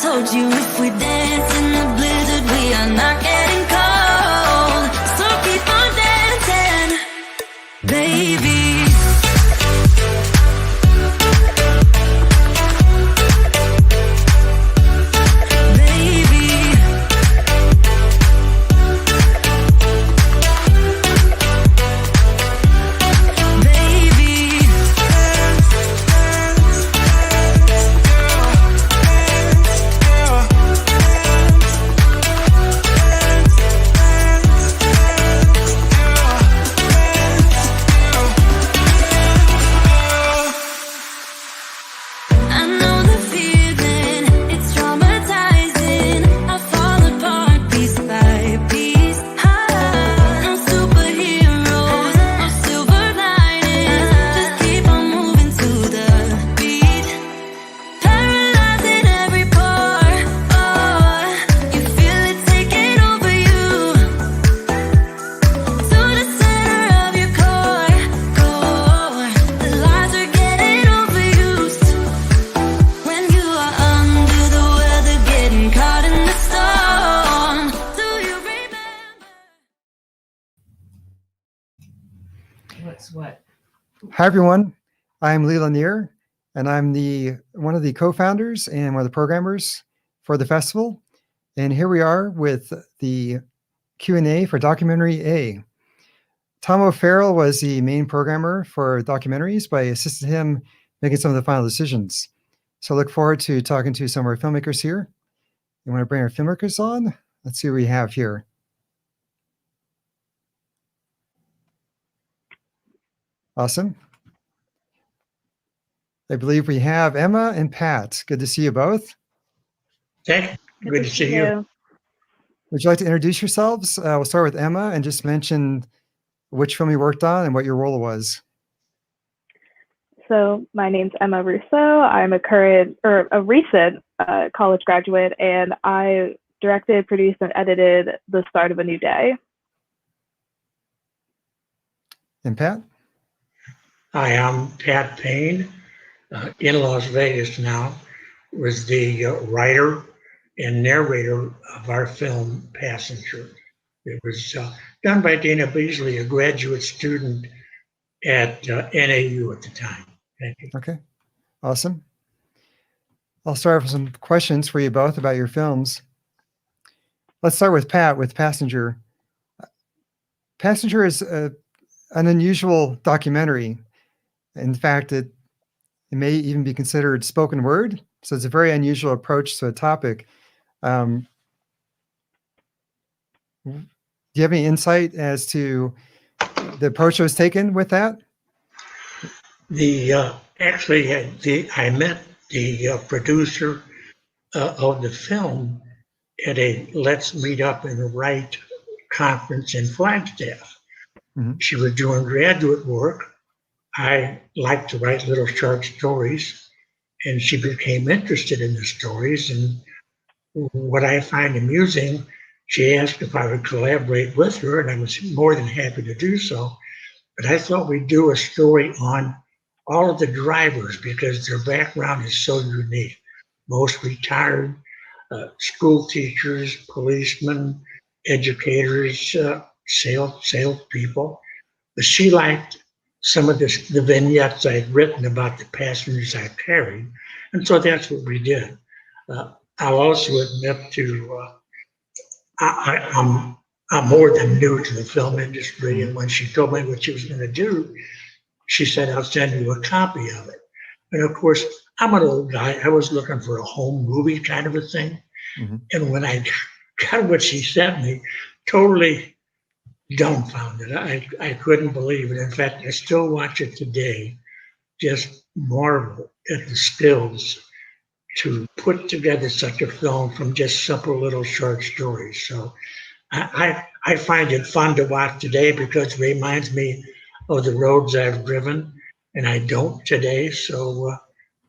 told you if we dance in the blizzard, we are not getting cold. So keep on dancing, baby. Hi, everyone. I'm Lee Lanier, and I'm one of the co-founders and one of the programmers for the festival. And here we are with the Q&A for Documentary A. Tom O'Farrell was the main programmer for documentaries, but I assisted him making some of the final decisions. So I look forward to talking to some of our filmmakers here. You want to bring our filmmakers on? Let's see what we have here. Awesome. I believe we have Emma and Pat. Good to see you both. Okay, good to see you. Would you like to introduce yourselves? We'll start with Emma and just mention which film you worked on and what your role was. So my name's Emma Russo. I'm a recent college graduate, and I directed, produced, and edited The Start of a New Day. And Pat? Hi, I'm Pat Payne, in Las Vegas now, was the writer and narrator of our film, Passenger. It was done by Dana Beasley, a graduate student at NAU at the time. Thank you. Okay, awesome. I'll start with some questions for you both about your films. Let's start with Pat, with Passenger. Passenger is an unusual documentary. In fact, it may even be considered spoken word. So it's a very unusual approach to a topic. Do you have any insight as to the approach that was taken with that? Actually, I met the producer of the film at a Let's Meet Up and Write conference in Flagstaff. Mm-hmm. She was doing graduate work. I like to write little short stories, and she became interested in the stories. And what I find amusing, she asked if I would collaborate with her, and I was more than happy to do so. But I thought we'd do a story on all of the drivers because their background is so unique. Most retired school teachers, policemen, educators, salespeople. But she liked some of the vignettes I'd written about the passengers I carried. And so that's what we did. I'll also admit to, I'm more than new to the film industry. And when she told me what she was gonna do, she said, I'll send you a copy of it. And of course, I'm an old guy. I was looking for a home movie kind of a thing. Mm-hmm. And when I got what she sent me, totally dumbfounded. I couldn't believe it. In fact, I still watch it today, just marvel at the skills to put together such a film from just simple little short stories. So I find it fun to watch today because it reminds me of the roads I've driven, and I don't today. So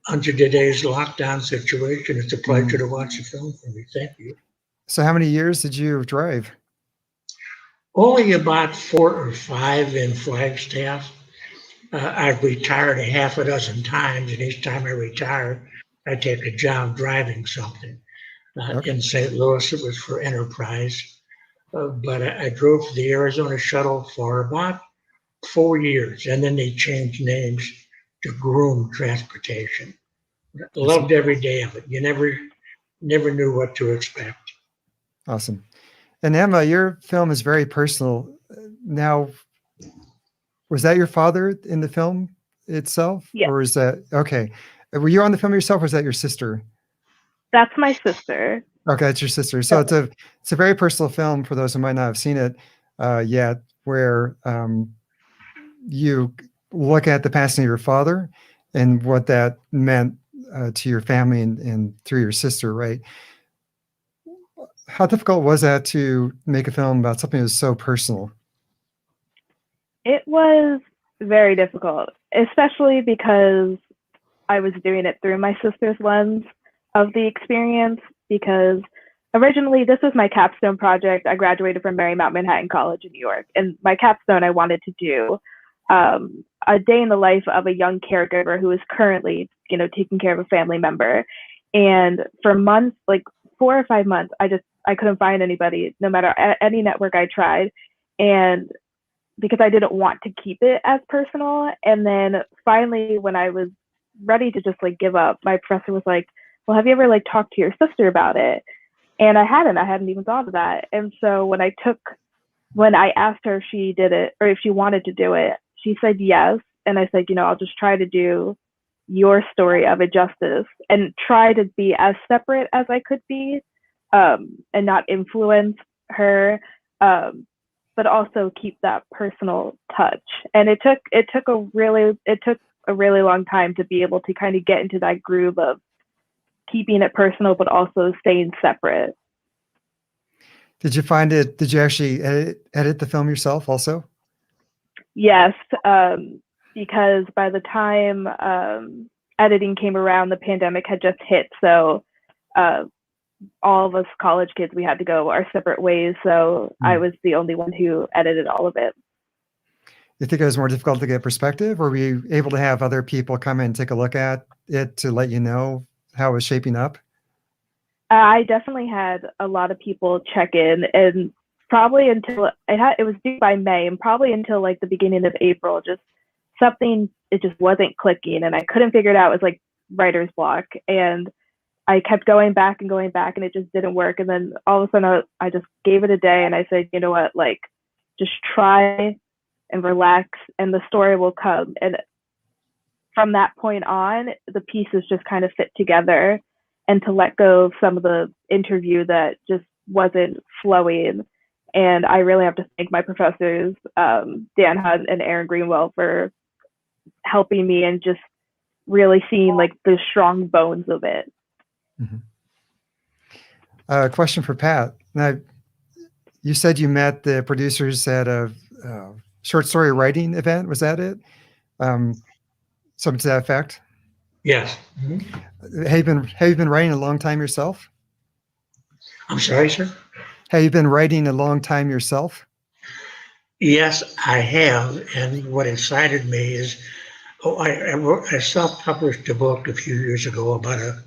under today's lockdown situation, it's a pleasure to watch the film for me. Thank you. So how many years did you drive? Only about 4 or 5 in Flagstaff. I've retired a half a dozen times, and each time I retire, I take a job driving something. Okay. In St. Louis. It was for Enterprise. But I drove the Arizona shuttle for about 4 years, and then they changed names to Groom Transportation. Loved every day of it. You never knew what to expect. Awesome. And Emma, your film is very personal. Now, was that your father in the film itself? Yes. Or is that okay? Were you on the film yourself, or was that your sister? That's my sister. Okay, it's your sister. So it's a very personal film for those who might not have seen it yet, where you look at the passing of your father and what that meant to your family and through your sister, right? How difficult was that to make a film about something that was so personal? It was very difficult, especially because I was doing it through my sister's lens of the experience. Because originally, this was my capstone project. I graduated from Marymount Manhattan College in New York, and my capstone, I wanted to do a day in the life of a young caregiver who is currently, taking care of a family member. And for months, like 4 or 5 months, I couldn't find anybody, no matter any network I tried. And because I didn't want to keep it as personal. And then finally, when I was ready to just like give up, my professor was like, well, have you ever like talked to your sister about it? And I hadn't even thought of that. And so when I asked her if she did it or if she wanted to do it, she said yes. And I said, I'll just try to do your story of it justice and try to be as separate as I could be, and not influence her, but also keep that personal touch. And it took a really long time to be able to kind of get into that groove of keeping it personal, but also staying separate. Did you actually edit the film yourself also? Yes, because by the time editing came around, the pandemic had just hit. So all of us college kids, we had to go our separate ways. So I was the only one who edited all of it. You think it was more difficult to get perspective, or were you able to have other people come in and take a look at it to let you know how it was shaping up? I definitely had a lot of people check in, and probably until it was due by May, and probably until like the beginning of April, it just wasn't clicking, and I couldn't figure it out. It was like writer's block, and I kept going back and going back, and it just didn't work. And then all of a sudden, I just gave it a day, and I said, you know what, like just try and relax, and the story will come. And from that point on, the pieces just kind of fit together, and to let go of some of the interview that just wasn't flowing. And I really have to thank my professors, Dan Hunt and Aaron Greenwell, for helping me and just really seeing like the strong bones of it. Mm-hmm. Question for Pat. Now, you said you met the producers at a short story writing event. Was that it? Something to that effect? Yes. Mm-hmm. Have you been writing a long time yourself? I'm sorry, sir? Have you been writing a long time yourself? Yes, I have. And what excited me is, I self-published a book a few years ago about a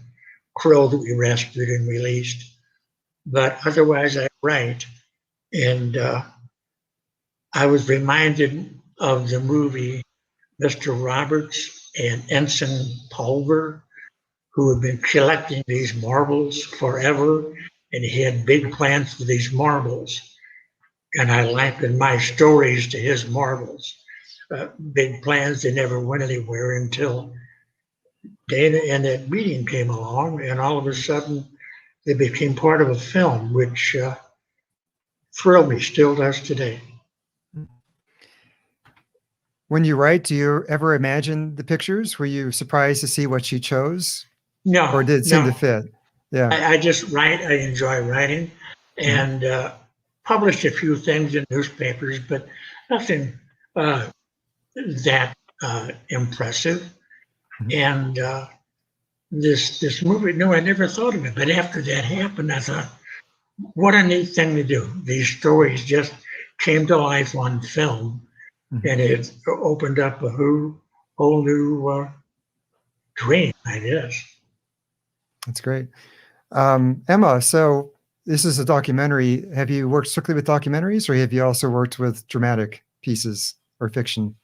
crow that we rescued and released. But otherwise, I write. And I was reminded of the movie Mr. Roberts and Ensign Pulver, who had been collecting these marbles forever, and he had big plans for these marbles. And I likened my stories to his marbles. Big plans, they never went anywhere until Dana and that meeting came along, and all of a sudden they became part of a film, which thrilled me, still does today. When you write, do you ever imagine the pictures? Were you surprised to see what you chose? No. Or did it seem to fit? Yeah. I just write. I enjoy writing, and published a few things in newspapers, but nothing that impressive. And this movie, no, I never thought of it. But after that happened, I thought, what a neat thing to do. These stories just came to life on film, and it opened up a whole new dream, I guess. That's great. Emma, so this is a documentary. Have you worked strictly with documentaries, or have you also worked with dramatic pieces or fiction?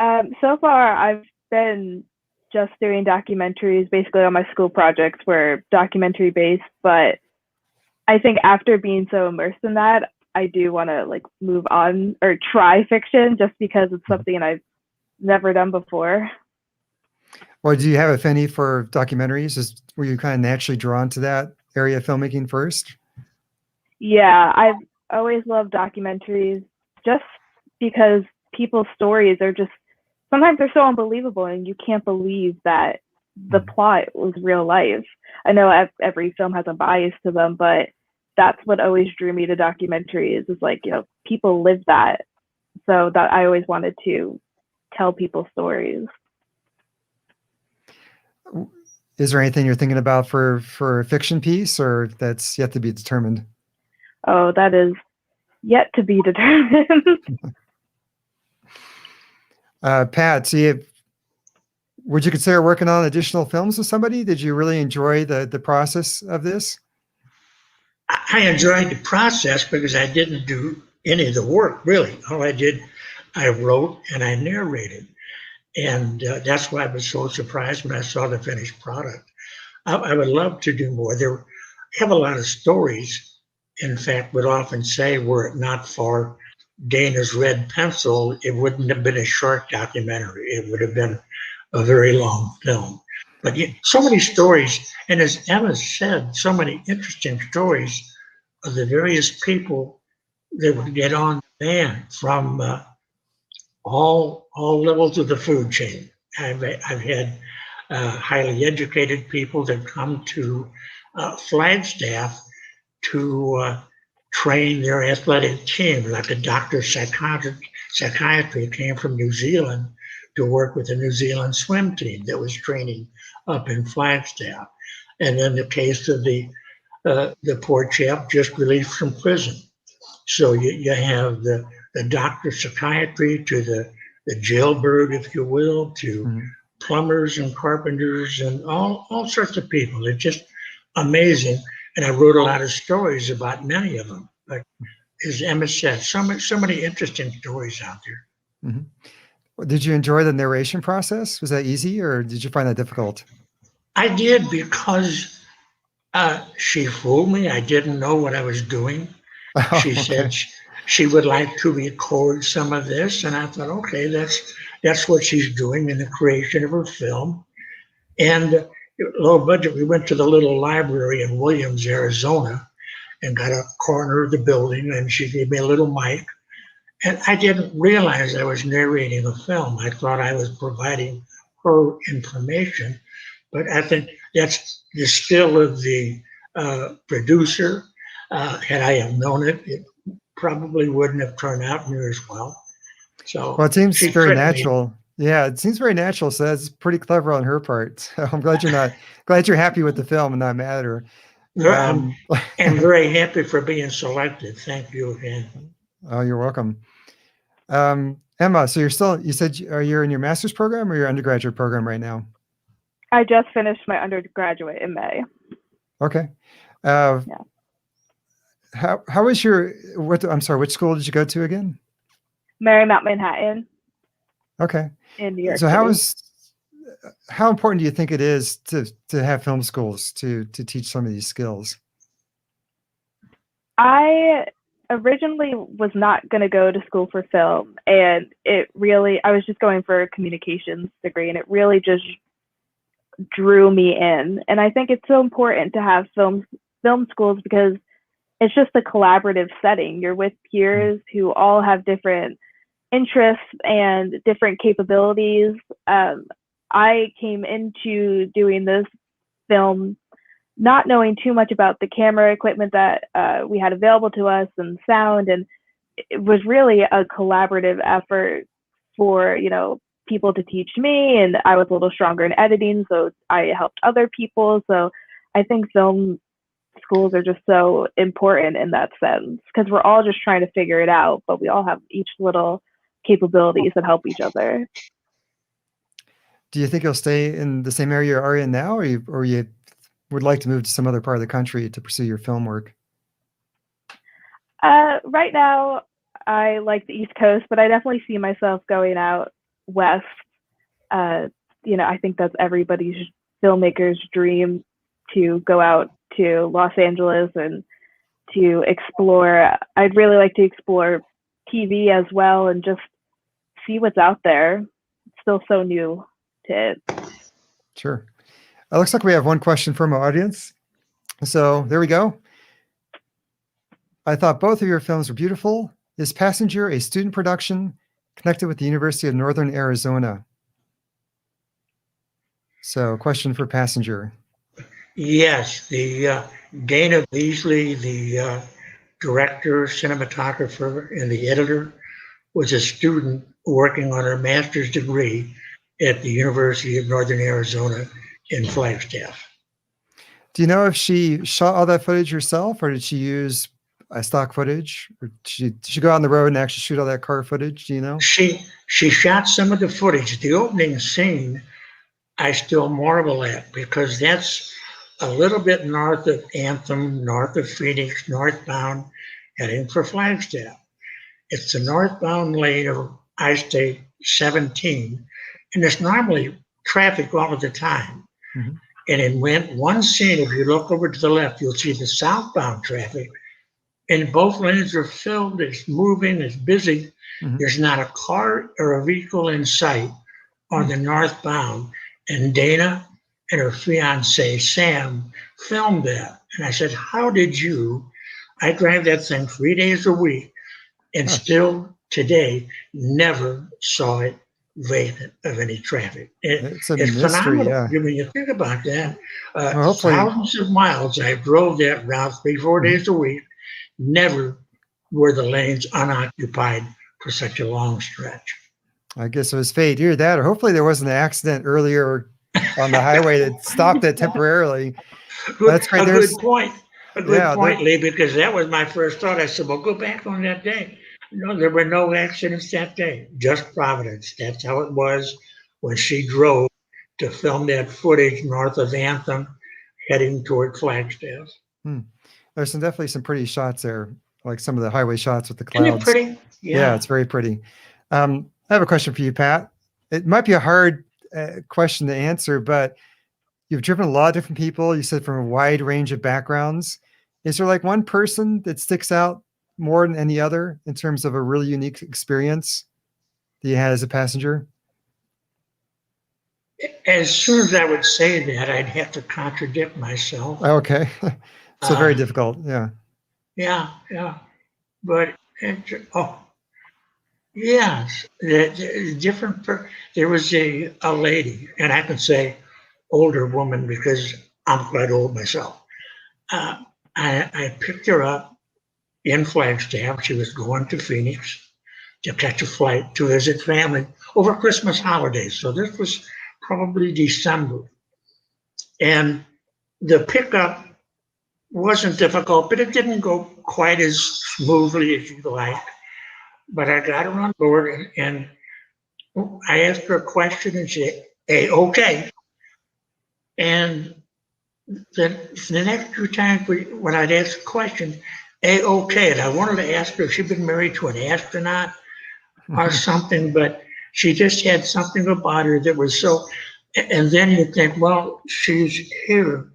So far, I've been just doing documentaries. Basically, all my school projects were documentary based, but I think after being so immersed in that, I do want to like move on or try fiction just because it's something I've never done before. Well, do you have affinity for documentaries? Were you kind of naturally drawn to that area of filmmaking first? Yeah, I've always loved documentaries just because people's stories are just sometimes they're so unbelievable and you can't believe that the plot was real life. I know every film has a bias to them, but that's what always drew me to documentaries is like, people live that. So that I always wanted to tell people stories. Is there anything you're thinking about for a fiction piece, or that's yet to be determined? Oh, that is yet to be determined. Pat, so would you consider working on additional films with somebody? Did you really enjoy the process of this? I enjoyed the process because I didn't do any of the work, really. All I did, I wrote and I narrated. And that's why I was so surprised when I saw the finished product. I would love to do more. There have a lot of stories. In fact, would often say, were it not for Dana's red pencil, it wouldn't have been a short documentary. It would have been a very long film. But so many stories, and as Emma said, so many interesting stories of the various people that would get on the van from all levels of the food chain. I've had highly educated people that come to Flagstaff to train their athletic team, like a doctor psychiatry came from New Zealand to work with the New Zealand swim team that was training up in Flagstaff. And then the case of the poor chap just released from prison. So you have the doctor psychiatry to the jailbird, if you will, to plumbers and carpenters and all sorts of people. It's just amazing. And I wrote a lot of stories about many of them. But as Emma said, so many interesting stories out there. Mm-hmm. Did you enjoy the narration process? Was that easy, or did you find that difficult? I did because she fooled me. I didn't know what I was doing. She said she would like to record some of this, and I thought, okay, that's what she's doing in the creation of her film. And low budget, we went to the little library in Williams, Arizona, and got a corner of the building, and she gave me a little mic. And I didn't realize I was narrating a film. I thought I was providing her information, but I think that's the skill of the producer. Had I have known it, it probably wouldn't have turned out near as well. So, well, it seems she very tricked me. natural. Yeah, it seems very natural. So that's pretty clever on her part. So I'm glad you're happy with the film and not mad at her. I'm very happy for being selected. Thank you again. Oh, you're welcome. Emma, so you said you're in your master's program or your undergraduate program right now? I just finished my undergraduate in May. Okay. Yeah. How was I'm sorry, which school did you go to again? Marymount Manhattan. Okay. In New York So City. how important do you think it is to have film schools to teach some of these skills? I originally was not going to go to school for film, and I was just going for a communications degree, and it really just drew me in. And I think it's so important to have film schools because it's just a collaborative setting. You're with peers who all have different interests and different capabilities. I came into doing this film not knowing too much about the camera equipment that we had available to us and sound, and it was really a collaborative effort for people to teach me, and I was a little stronger in editing, so I helped other people. So I think film schools are just so important in that sense because we're all just trying to figure it out, but we all have each little capabilities that help each other. Do you think you'll stay in the same area you are in now, or you would like to move to some other part of the country to pursue your film work? Right now, I like the East Coast, but I definitely see myself going out west. I think that's everybody's filmmaker's dream, to go out to Los Angeles and to explore. I'd really like to explore TV as well and just see what's out there. It's still so new to it. Sure. It looks like we have one question from our audience. So there we go. I thought both of your films were beautiful. Is Passenger a student production connected with the University of Northern Arizona? So question for Passenger. Yes, the Dana Beasley, the director, cinematographer, and the editor, was a student working on her master's degree at the University of Northern Arizona in Flagstaff. Do you know if she shot all that footage herself, or did she use stock footage? Or did she go on the road and actually shoot all that car footage? Do you know? She shot some of the footage. The opening scene, I still marvel at, because that's a little bit north of Anthem, north of Phoenix, northbound, heading for Flagstaff. It's the northbound lane of I-State 17, and there's normally traffic all of the time. Mhm. And in one scene, if you look over to the left, you'll see the southbound traffic, and both lanes are filled. It's moving, it's busy. Mhm. There's not a car or a vehicle in sight on the northbound. And Dana and her fiance, Sam, filmed that. And I said, how did you? I drive that thing 3 days a week, and still today never saw it vacant of any traffic. It's a It's mystery, phenomenal. yeah. When you think about that, Well, hopefully, thousands of miles I drove that route 3-4 days a week. Never were the lanes unoccupied for such a long stretch. I guess it was fate. Either that, or hopefully there was an accident earlier on the highway that stopped it temporarily. That's great. Good point. A good Yeah, point, Lee, because that was my first thought. I said, well, go back on that day. No, there were no accidents that day, just Providence. That's how it was when she drove to film that footage north of Anthem, heading toward Flagstaff. There's definitely some pretty shots there, like some of the highway shots with the Isn't it clouds. pretty? Yeah, it's very pretty. I have a question for you, Pat. It might be a hard question to answer, but you've driven a lot of different people. You said from a wide range of backgrounds. Is there like one person that sticks out more than any other in terms of a really unique experience that you had as a passenger? As soon as I would say that, I'd have to contradict myself. Okay. So very difficult. Yeah. Yeah. But, yes, there was a lady, and I can say older woman because I'm quite old myself. I picked her up in Flagstaff. She was going to Phoenix to catch a flight to visit family over Christmas holidays. So this was probably December. And the pickup wasn't difficult, but it didn't go quite as smoothly as you'd like. But I got her on board, and I asked her a question, and she said, hey, okay. And then the next few times when I'd ask a question, hey, okay. And I wanted to ask her if she'd been married to an astronaut or something, but she just had something about her that was so, and then you think, well, she's here.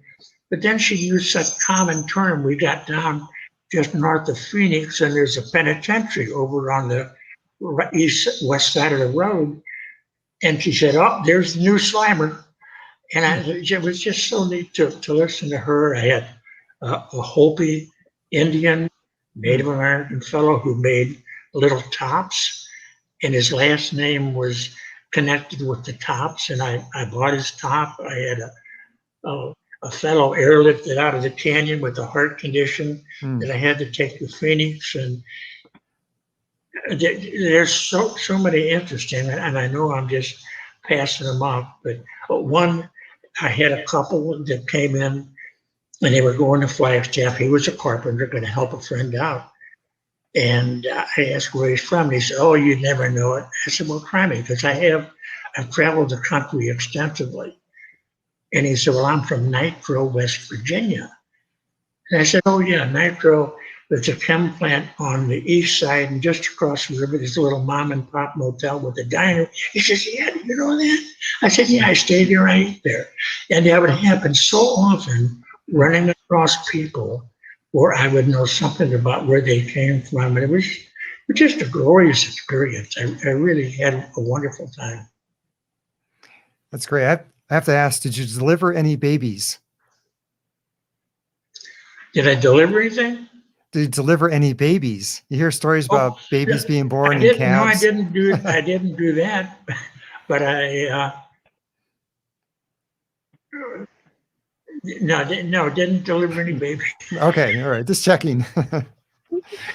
But then she used such common term. We got down just north of Phoenix, and there's a penitentiary over on the west side of the road. And she said, oh, there's the new Slimer. And it was just so neat to listen to her. I had a Hopi Indian Native American fellow who made little tops, and his last name was connected with the tops. And I bought his top. I had a fellow airlifted out of the canyon with a heart condition that I had to take to Phoenix. And there's so many interesting, and I know I'm just passing them off, but one, I had a couple that came in and they were going to Flagstaff. He was a carpenter, going to help a friend out. And I asked where he's from. And he said, oh, you'd never know it. I said, well, try me, because I've traveled the country extensively. And he said, well, I'm from Nitro, West Virginia. And I said, oh, yeah, Nitro. There's a chem plant on the east side, and just across the river, there's a little mom and pop motel with a diner. He says, yeah, do you know that? I said, yeah, I stayed there, I ate there. And that would happen so often, running across people where I would know something about where they came from. And it was just a glorious experience. I really had a wonderful time. That's great. I have to ask, did you deliver any babies? Did I deliver anything? Did you deliver any babies? You hear stories about babies being born in cabs. No, I didn't do that, but didn't deliver any babies. Okay, all right, just checking.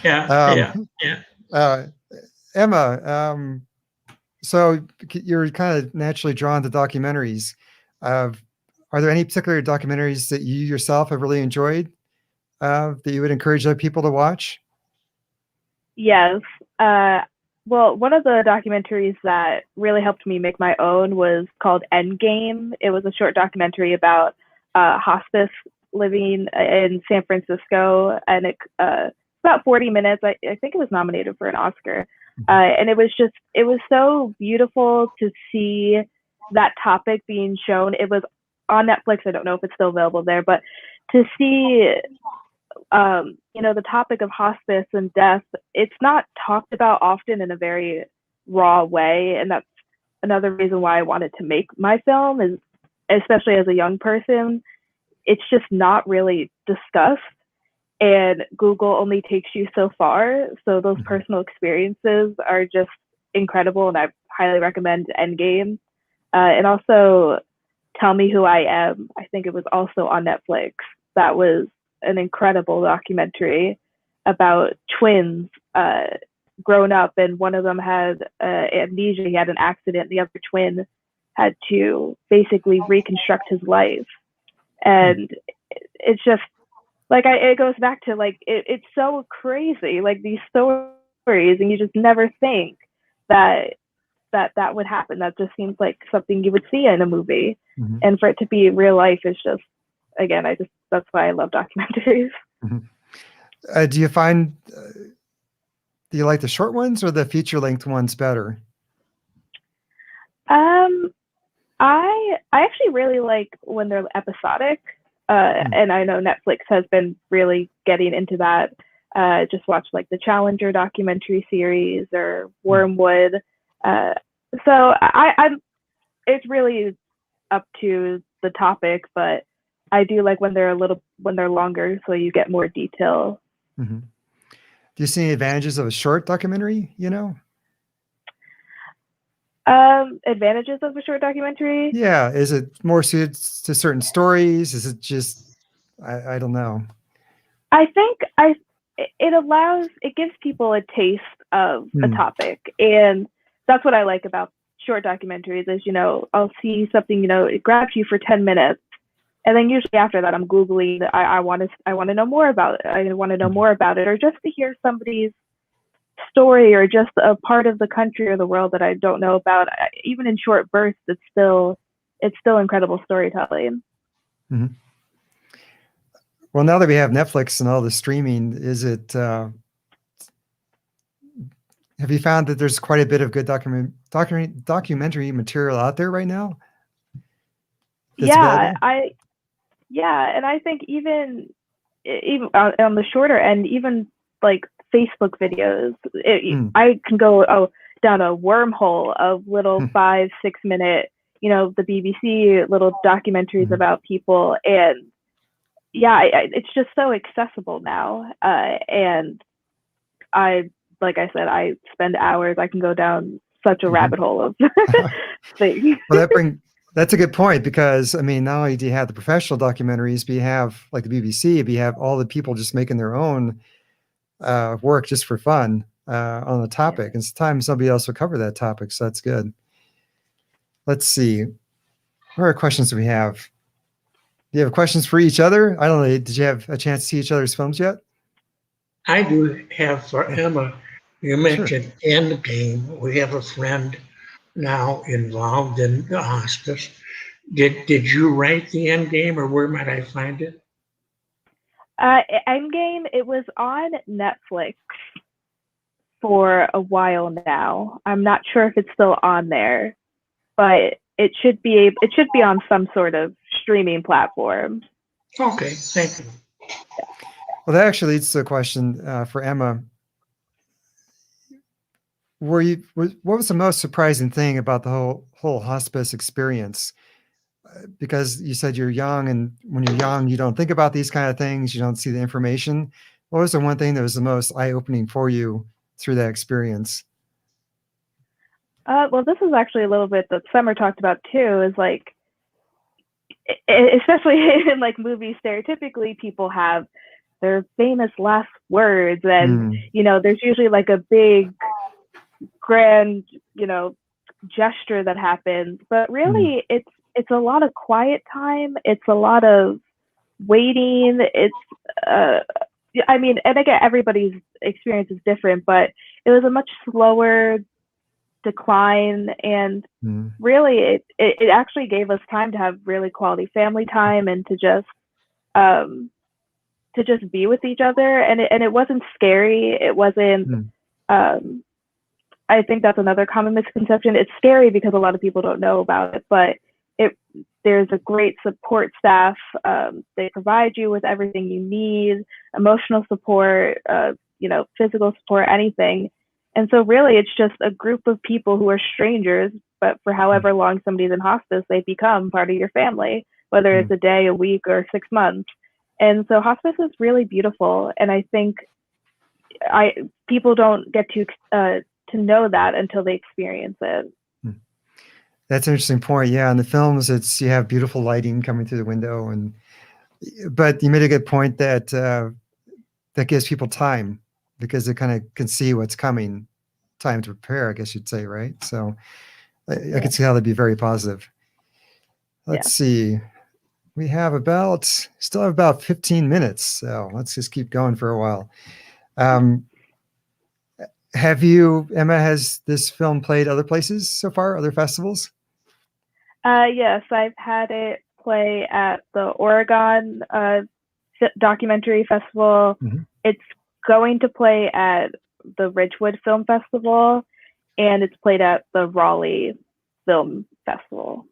Yeah. Emma, so you're kind of naturally drawn to documentaries. Are there any particular documentaries that you yourself have really enjoyed that you would encourage other people to watch? Yes. Well, one of the documentaries that really helped me make my own was called Endgame. It was a short documentary about hospice living in San Francisco, and it about 40 minutes. I think it was nominated for an Oscar. And it was so beautiful to see that topic being shown. It was on Netflix. I don't know if it's still available there, but to see, the topic of hospice and death, it's not talked about often in a very raw way. And that's another reason why I wanted to make my film, is especially as a young person, it's just not really discussed. And Google only takes you so far. So those personal experiences are just incredible. And I highly recommend Endgame. And also Tell Me Who I Am. I think it was also on Netflix. That was an incredible documentary about twins grown up, and one of them had amnesia. He had an accident. The other twin had to basically reconstruct his life. And it's just, like, it goes back to, like, it's so crazy, like, these stories, and you just never think that would happen. That just seems like something you would see in a movie. Mm-hmm. And for it to be real life is just, again, that's why I love documentaries. Mm-hmm. Do you find, do you like the short ones or the feature-length ones better? I actually really like when they're episodic. And I know Netflix has been really getting into that. Just watch like the Challenger documentary series or Wormwood. So it's really up to the topic, but I do like when they're longer, so you get more detail. Mm-hmm. Do you see any advantages of a short documentary? Advantages of a short documentary? Yeah. Is it more suited to certain stories? Is it just, I don't know. I think it gives people a taste of a topic. And that's what I like about short documentaries is, I'll see something, it grabs you for 10 minutes. And then usually after that, I'm Googling, I want to know more about it. I want to know more about it, or just to hear somebody's story, or just a part of the country or the world that I don't know about. Even in short bursts, it's still incredible storytelling. Mm-hmm. Well, now that we have Netflix and all the streaming, is it, have you found that there's quite a bit of good documentary material out there right now? Yeah, and I think even on the shorter end, even like Facebook videos, I can go down a wormhole of little 5-6 minute, the BBC little documentaries about people, and it's just so accessible now. And like I said, I spend hours. I can go down such a rabbit hole of things. Well, that's a good point, because not only do you have the professional documentaries, but you have like the BBC, but you have all the people just making their own work just for fun on the topic. And sometimes somebody else will cover that topic. So that's good. Let's see. What are questions do we have? Do you have questions for each other? I don't know. Did you have a chance to see each other's films yet? I do have for Emma. You mentioned Endgame. We have a friend now involved in the hospice. Did you write the end game, or where might I find it? Endgame, it was on Netflix for a while now. I'm not sure if it's still on there, but it should be on some sort of streaming platform. Okay, thank you. Well, that actually leads to a question for Emma. What was the most surprising thing about the whole hospice experience? Because you said you're young, and when you're young, you don't think about these kind of things. You don't see the information. What was the one thing that was the most eye-opening for you through that experience? Well, this is actually a little bit that Summer talked about too. Is like, especially in like movies, stereotypically people have their famous last words, and there's usually like a big, grand, gesture that happens. But really, it's a lot of quiet time. It's a lot of waiting. It's I mean, and again, everybody's experience is different, but it was a much slower decline, and really it actually gave us time to have really quality family time, and to just be with each other, and it wasn't scary. It wasn't I think that's another common misconception. It's scary because a lot of people don't know about it, but there's a great support staff. They provide you with everything you need, emotional support, physical support, anything. And so really it's just a group of people who are strangers, but for however long somebody's in hospice, they become part of your family, whether it's a day, a week, or 6 months. And so hospice is really beautiful. And I think people don't get to know that until they experience it. That's an interesting point. Yeah, in the films, you have beautiful lighting coming through the window, but you made a good point that that gives people time, because they kind of can see what's coming, time to prepare, I guess you'd say, right? So I can see how that'd be very positive. Let's see. We still have about 15 minutes, so let's just keep going for a while. Emma, has this film played other places so far, other festivals? Yes, I've had it play at the Oregon Documentary Festival. It's going to play at the Ridgewood Film Festival, and it's played at the Raleigh Film Festival.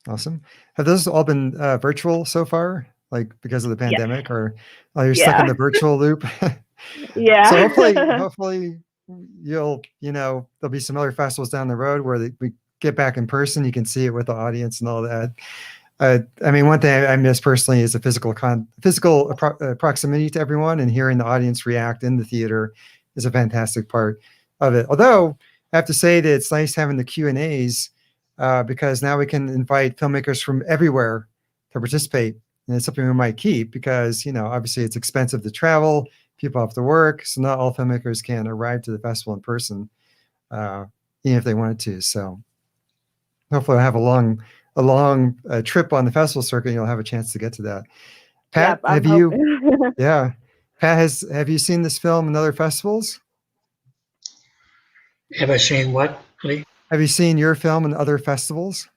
Awesome. Have those all been virtual so far, like because of the pandemic, or you're stuck in the virtual loop? Yeah. So hopefully there'll be some other festivals down the road where we get back in person. You can see it with the audience and all that. I mean, one thing I miss personally is the physical proximity to everyone, and hearing the audience react in the theater is a fantastic part of it. Although I have to say that it's nice having the Q&As because now we can invite filmmakers from everywhere to participate. And it's something we might keep because, obviously it's expensive to travel. People have to work. So not all filmmakers can arrive to the festival in person, even if they wanted to. So hopefully I'll have a long trip on the festival circuit, and you'll have a chance to get to that. Pat, have you seen this film in other festivals? Have I seen what, Lee? Have you seen your film in other festivals?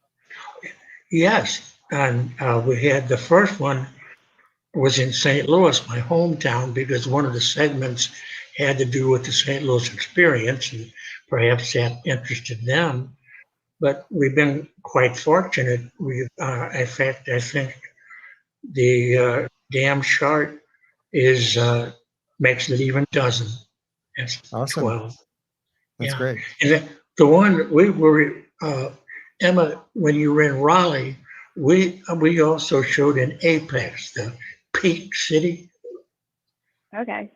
Yes, and we had the first one was in St. Louis, my hometown, because one of the segments had to do with the St. Louis experience, and perhaps that interested them. But we've been quite fortunate. In fact, I think the Damn Short makes it even dozen. That's Awesome. 12. That's great. And the one we were, Emma, when you were in Raleigh, we also showed in Apex, the Peak City. Okay.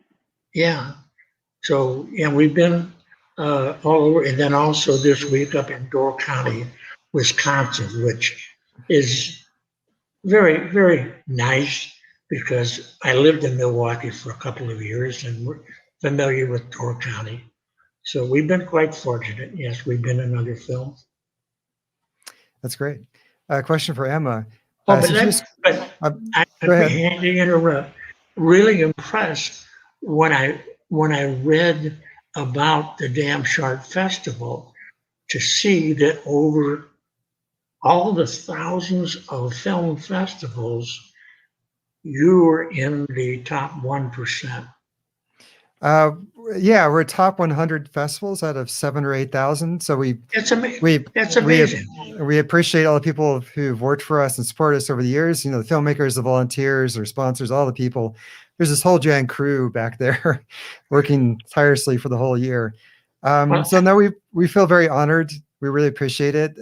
Yeah. So we've been all over, and then also this week up in Door County, Wisconsin, which is very, very nice because I lived in Milwaukee for a couple of years and we're familiar with Door County. So we've been quite fortunate. Yes, we've been in other films. That's great. Question for Emma. I had to interrupt. Really impressed when I read about the Damn Short Festival to see that over all the thousands of film festivals, you were in the top 1%. Uh, yeah, we're top 100 festivals out of 7 or 8,000. So It's amazing. we That's we amazing. we appreciate all the people who've worked for us and supported us over the years. You know, the filmmakers, the volunteers, the sponsors, all the people. There's this whole giant crew back there working tirelessly for the whole year. Well, So no, we feel very honored. We really appreciate it.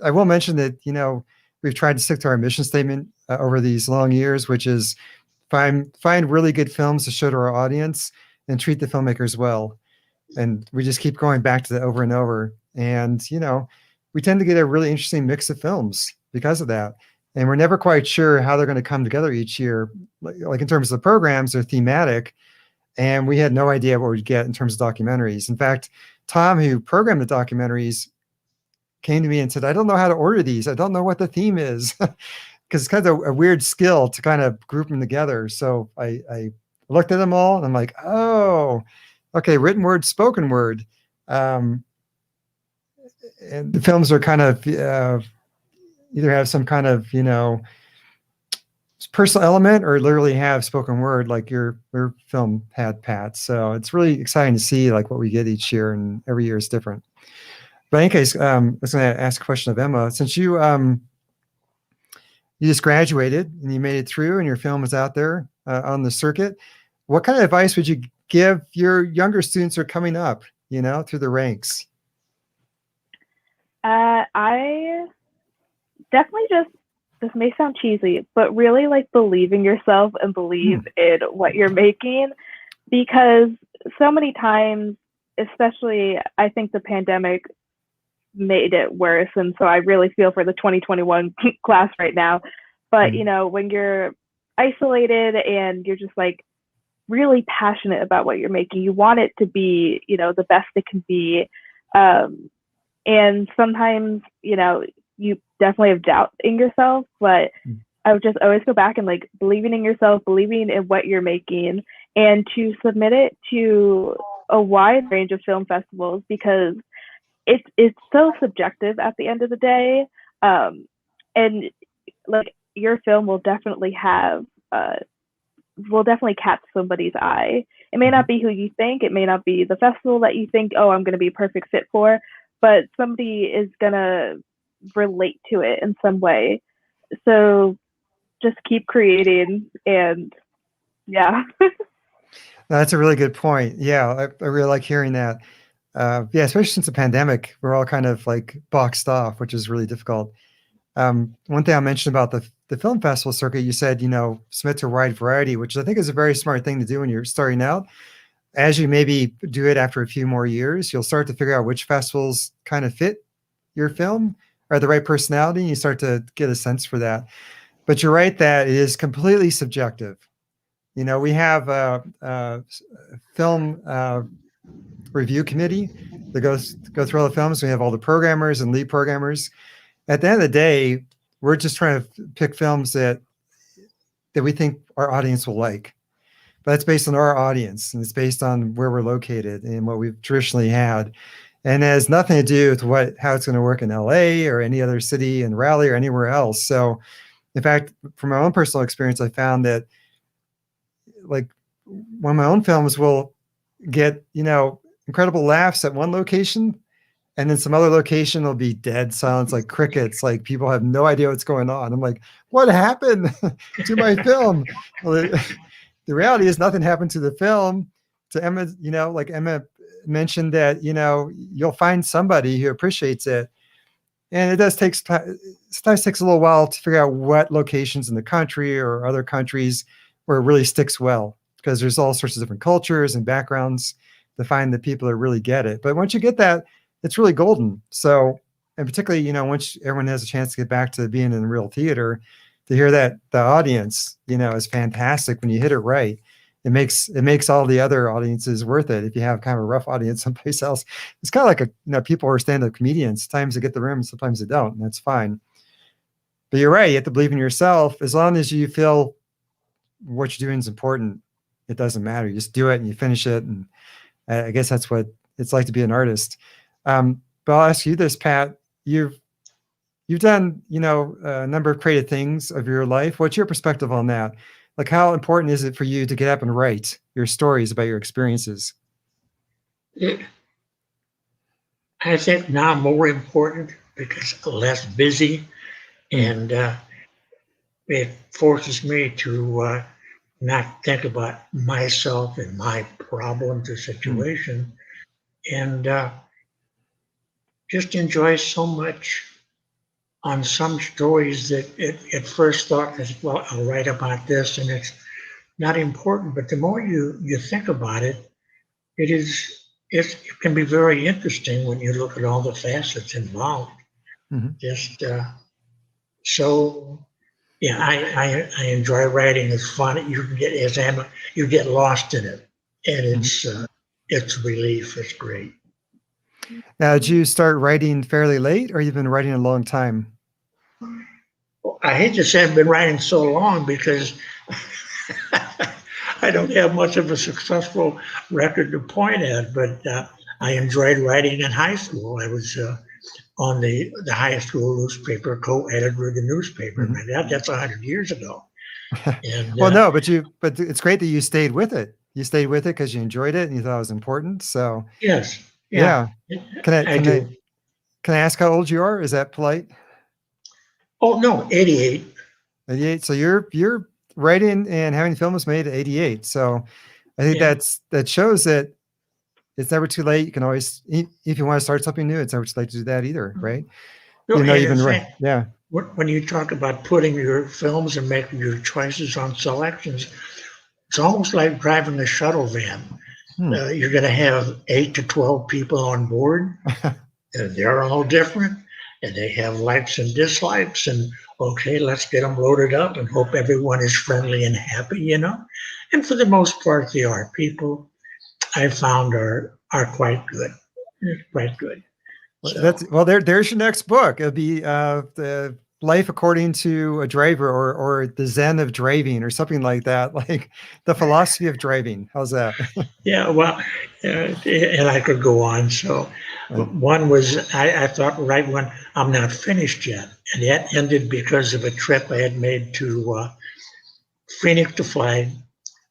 I will mention that, you know, we've tried to stick to our mission statement over these long years, which is find really good films to show to our audience and treat the filmmakers well. And we just keep going back to that over and over. And, you know, we tend to get a really interesting mix of films because of that. And we're never quite sure how they're going to come together each year. Like in terms of the programs, they're thematic. And we had no idea what we'd get in terms of documentaries. In fact, Tom, who programmed the documentaries, came to me and said, I don't know how to order these. I don't know what the theme is. Because it's kind of a weird skill to kind of group them together. So I looked at them all and I'm like, oh, okay, written word, spoken word. And the films are kind of either have some kind of, you know, personal element or literally have spoken word like your film had, Pat. So it's really exciting to see like what we get each year, and every year is different. But in any case, I was going to ask a question of Emma. Since you just graduated and you made it through and your film is out there on the circuit, what kind of advice would you give your younger students who are coming up, you know, through the ranks? I definitely this may sound cheesy, but really like believe in yourself and believe in what you're making, because so many times, especially I think the pandemic made it worse. And so I really feel for the 2021 class right now. But, you know, when you're isolated and you're just like really passionate about what you're making, you want it to be, you know, the best it can be. And sometimes, you know, you definitely have doubt in yourself, but I would just always go back and like believing in yourself, believing in what you're making, and to submit it to a wide range of film festivals, because it's so subjective at the end of the day. And like your film will definitely catch somebody's eye. It may not be who you think, it may not be the festival that you think, oh, I'm going to be a perfect fit for, but somebody is going to relate to it in some way. So just keep creating, and yeah. That's a really good point. Yeah, I really like hearing that. Yeah, especially since the pandemic, we're all kind of like boxed off, which is really difficult. One thing I mentioned about the film festival circuit, you said, you know, submit to a wide variety, which I think is a very smart thing to do when you're starting out. As you maybe do it after a few more years, you'll start to figure out which festivals kind of fit your film or the right personality, and you start to get a sense for that. But you're right that it is completely subjective. You know, we have a film review committee that go through all the films. We have all the programmers and lead programmers. At the end of the day, we're just trying to pick films that we think our audience will like. But that's based on our audience, and it's based on where we're located and what we've traditionally had. And it has nothing to do with how it's going to work in LA or any other city in Raleigh or anywhere else. So in fact, from my own personal experience, I found that like one of my own films will get, you know, incredible laughs at one location, and then some other location will be dead silence, like crickets, like people have no idea what's going on. I'm like, what happened to my film? Well, the reality is nothing happened to the film. To Emma, you know, like Emma mentioned that, you know, you'll find somebody who appreciates it. And it does take sometimes takes a little while to figure out what locations in the country or other countries where it really sticks well, because there's all sorts of different cultures and backgrounds to find the people that really get it. But once you get that, it's really golden. So, and particularly, you know, once everyone has a chance to get back to being in real theater, to hear that the audience, you know, is fantastic when you hit it right. It makes all the other audiences worth it. If you have kind of a rough audience someplace else, it's kind of like people who are stand-up comedians. Sometimes they get the room, sometimes they don't, and that's fine. But you're right. You have to believe in yourself. As long as you feel what you're doing is important, it doesn't matter. You just do it and you finish it. And I guess that's what it's like to be an artist. But I'll ask you this, Pat. you've done, a number of creative things of your life. What's your perspective on that? Like, how important is it for you to get up and write your stories about your experiences? I think now more important because less busy, and it forces me to not think about myself and my problems or situation, and just enjoy so much on some stories that at first thought, well, I'll write about this, and it's not important. But the more you think about it, it can be very interesting when you look at all the facets involved. Just so yeah, I enjoy writing. It's fun. You can get as Emma, you get lost in it, and it's relief. It's great. Now, did you start writing fairly late, or you've been writing a long time? I hate to say I've been writing so long because I don't have much of a successful record to point at, but I enjoyed writing in high school. I was on the high school newspaper, co-editor of the newspaper. That's 100 years ago. And, well, no, but it's great that you stayed with it. You stayed with it because you enjoyed it and you thought it was important. So yes, yeah. Can I ask how old you are? Is that polite? Oh no, 88. 88. So you're writing and having films made at 88. So I think that shows that it's never too late. You can always, if you want to start something new, it's never too late to do that either, right? No, you've been right. Yeah. When you talk about putting your films and making your choices on selections, it's almost like driving a shuttle van. You're going to have 8 to 12 people on board, and they're all different, and they have likes and dislikes. And okay, let's get them loaded up and hope everyone is friendly and happy, And for the most part, they are. People I found are quite good. Quite good. So. There's your next book. It'll be the Life According to a Driver, or the Zen of Driving, or something like that, like the philosophy of driving. How's that? Yeah, well, and I could go on. So one was, I thought right when I'm not finished yet, and that ended because of a trip I had made to Phoenix to fly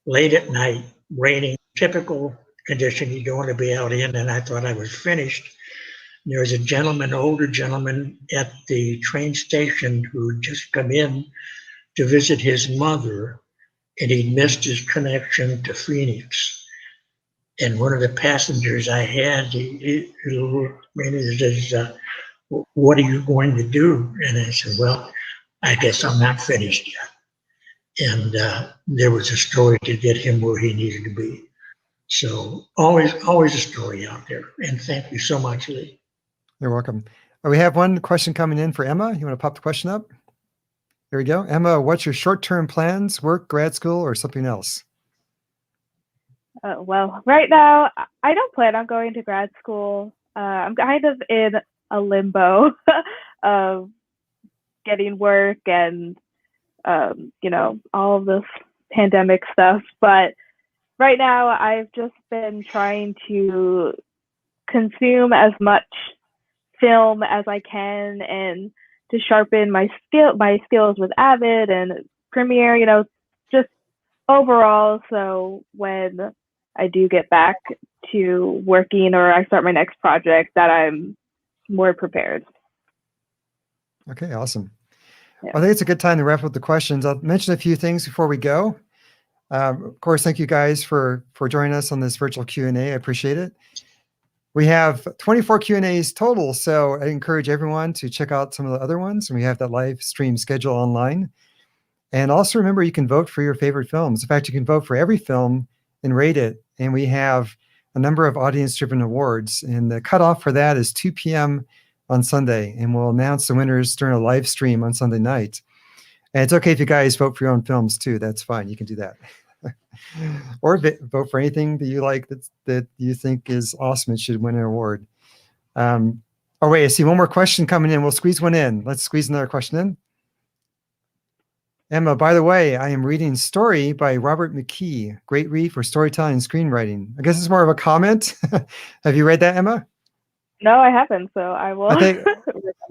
late at night, raining, typical condition you don't want to be out in, and I thought I was finished. There was a gentleman, older gentleman at the train station who'd just come in to visit his mother, and he'd missed his connection to Phoenix. And one of the passengers I had, he says, what are you going to do? And I said, well, I guess I'm not finished yet. And there was a story to get him where he needed to be. So always a story out there. And thank you so much, Lee. You're welcome. We have one question coming in for Emma. You want to pop the question up? There we go. Emma, what's your short-term plans, work, grad school, or something else? Well, right now, I don't plan on going to grad school. I'm kind of in a limbo of getting work and, all of this pandemic stuff. But right now, I've just been trying to consume as much film as I can and to sharpen my skills with Avid and Premiere, just overall. So when I do get back to working or I start my next project, that I'm more prepared. Okay, awesome. Yeah. Well, I think it's a good time to wrap up the questions. I'll mention a few things before we go. Of course, thank you guys for joining us on this virtual Q&A. I appreciate it. We have 24 Q&As total, so I encourage everyone to check out some of the other ones. And we have that live stream schedule online. And also remember, you can vote for your favorite films. In fact, you can vote for every film and rate it. And we have a number of audience-driven awards. And the cutoff for that is 2 p.m. on Sunday. And we'll announce the winners during a live stream on Sunday night. And it's okay if you guys vote for your own films too. That's fine. You can do that. Or vote for anything that you like that you think is awesome and should win an award. Oh, wait, I see one more question coming in. We'll squeeze one in. Let's squeeze another question in. Emma, by the way, I am reading Story by Robert McKee. Great read for storytelling and screenwriting. I guess it's more of a comment. Have you read that, Emma? No, I haven't. So I will.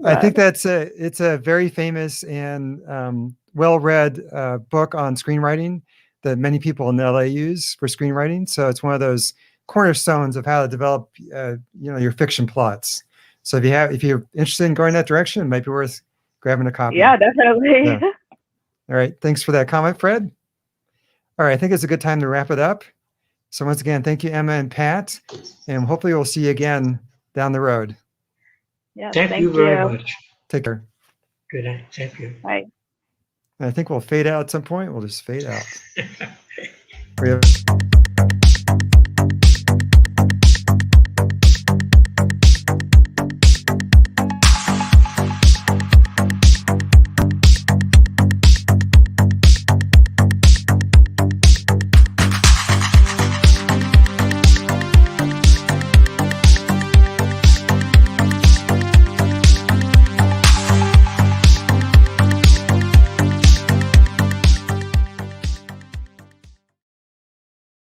I think but it's a very famous and well-read book on screenwriting that many people in LA use for screenwriting. So it's one of those cornerstones of how to develop, your fiction plots. So if you're interested in going that direction, it might be worth grabbing a copy. yeah, definitely. Yeah. All right. Thanks for that comment, Fred. All right. I think it's a good time to wrap it up. So once again, thank you, Emma and Pat, and hopefully we'll see you again down the road. Yeah, Thank you very much. Take care. Good night. Thank you. Bye. And I think we'll fade out at some point. We'll just fade out. We have